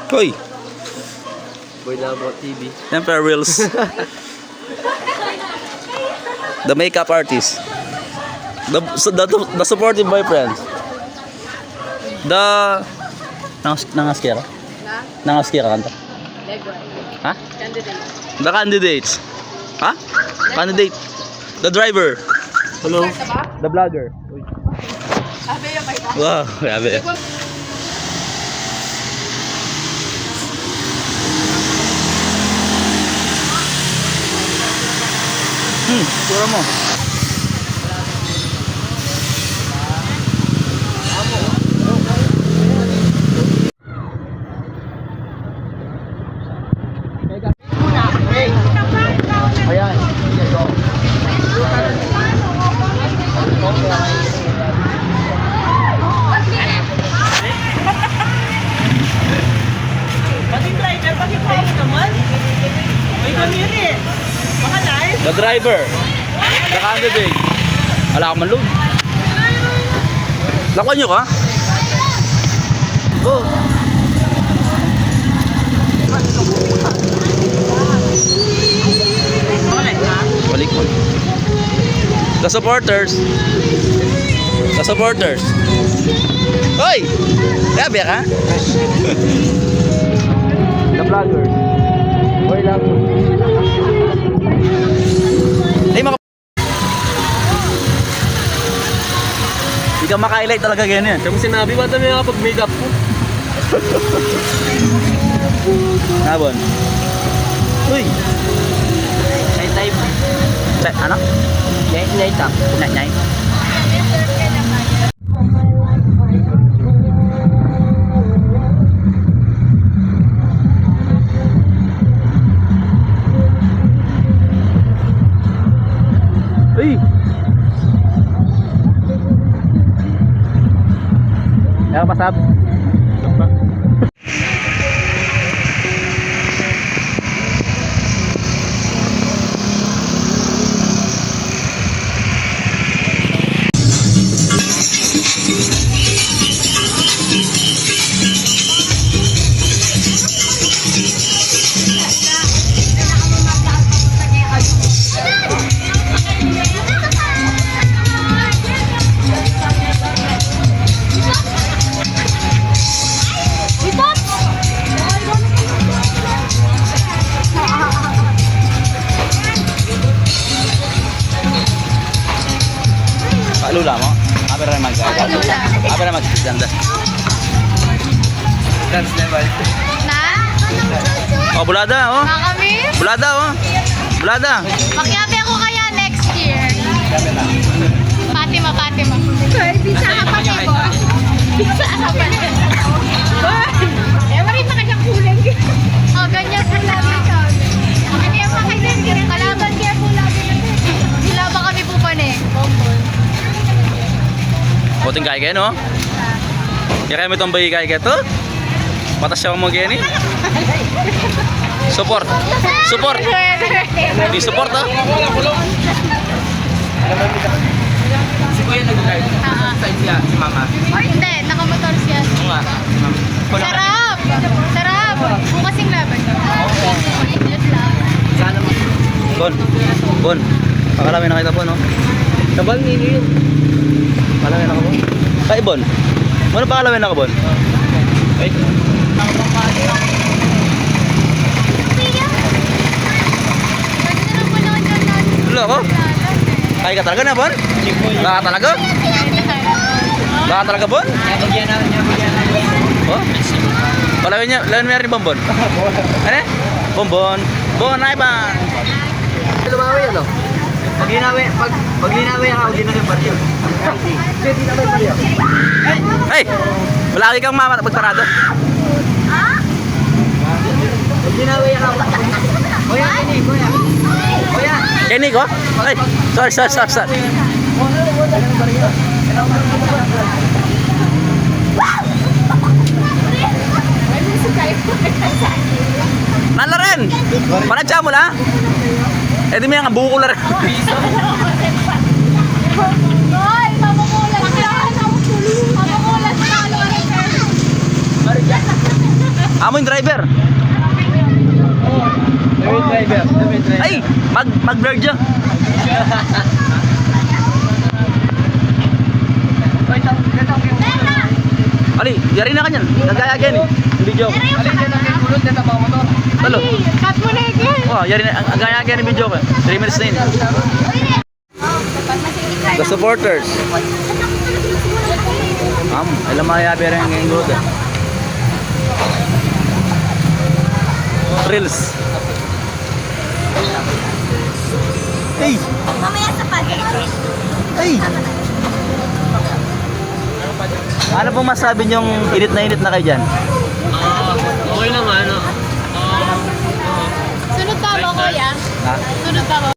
Hoy, Boy Labo TV. Siyempre, Reels. The makeup artist. The supportive boyfriend. The... Nangaskira? Nangaskira kanta? Ha? The candidates. Ha? Candidate. The driver. Hello. The vlogger. Wow, grabe. Sura mo. Ayan. Pati driver, pati pause naman. May kamiri. Baka live. The driver. The candidate. Wala ka man load. Lakuan nyo ka? Go. Balik mo. The supporters. The supporters. Hoy! Grabe ka? The vlogger. Boy Labo. Ay, Hindi ka maka-highlight talaga ganyan. Kami sinabi ba tayo kapag makeup po? Nabon. Uy! Night time. Ano? Night time. Nyay. Uy! Yang pasab. Lula mo? Apa rin mag-ganda? Dance level. Na? Oh, bulada, oh. Nakakamiss? Bulada, oh. Bulada. Makiabi ako kaya next year. Fatima. Bisa ka pa nebo. Bisa ka pa nebo. Eh, marita ka siyang kulang. Oh, ganyan sa labi ka. Kaya pa kayo din. Kalaban kaya po labi na. Sila ba kami po pa ne? Buting kaya kayo, no? Kaya kayo may tambay kaya kayo to? Matas siya mo gani? Support. Di support, oh. Si Kuya nag-guide. Side siya, si Mama. Hindi, nakamotor siya. Oo nga. Sarap! Bukas yung laban. Sana mo. Bon. Pakala may nakita po, no? Sabal ninyo yun. Pakala may nakita po. Kay Bon. Ano pakala may nakita, Bon? Wait. Wala ko? Kaya ka talaga na, Bon? Baka talaga? Baka talaga, Bon? Oh? Palawin niya, lawin mo rin Bonbon. Ano? Bonbon. Bon, ay ba? Lumawi ano? Pag linawi ako, hindi na yung baryo. Hindi na yung baryo. Hey! Malaki kang mama magparado. Pag linawi ako. Kuya, Kuya. Kenny ko? Ay, sorry. Nala rin! Panadya mo la? Eh di mo yung buko la rin. Hoy, mamukulat siya. Mamukulat siya. Amo yung driver. driver. Ay, mag-blur dyan. Ali, yari na kanyan. Nagaya again eh. Video ko. Talo. Cut mo na again. Oh, yari na. Ang gaya again yung video ko. 3 minutes na yun. The supporters. Alam mo yabi rin ngayong grupo. Reels. Hey! Mamaya sa spaghetti. Hey! Ano pong masabi niyong init na kayo dyan? Okay naman, Sunod pa ba, kuya? Ha? Sunod pa ba?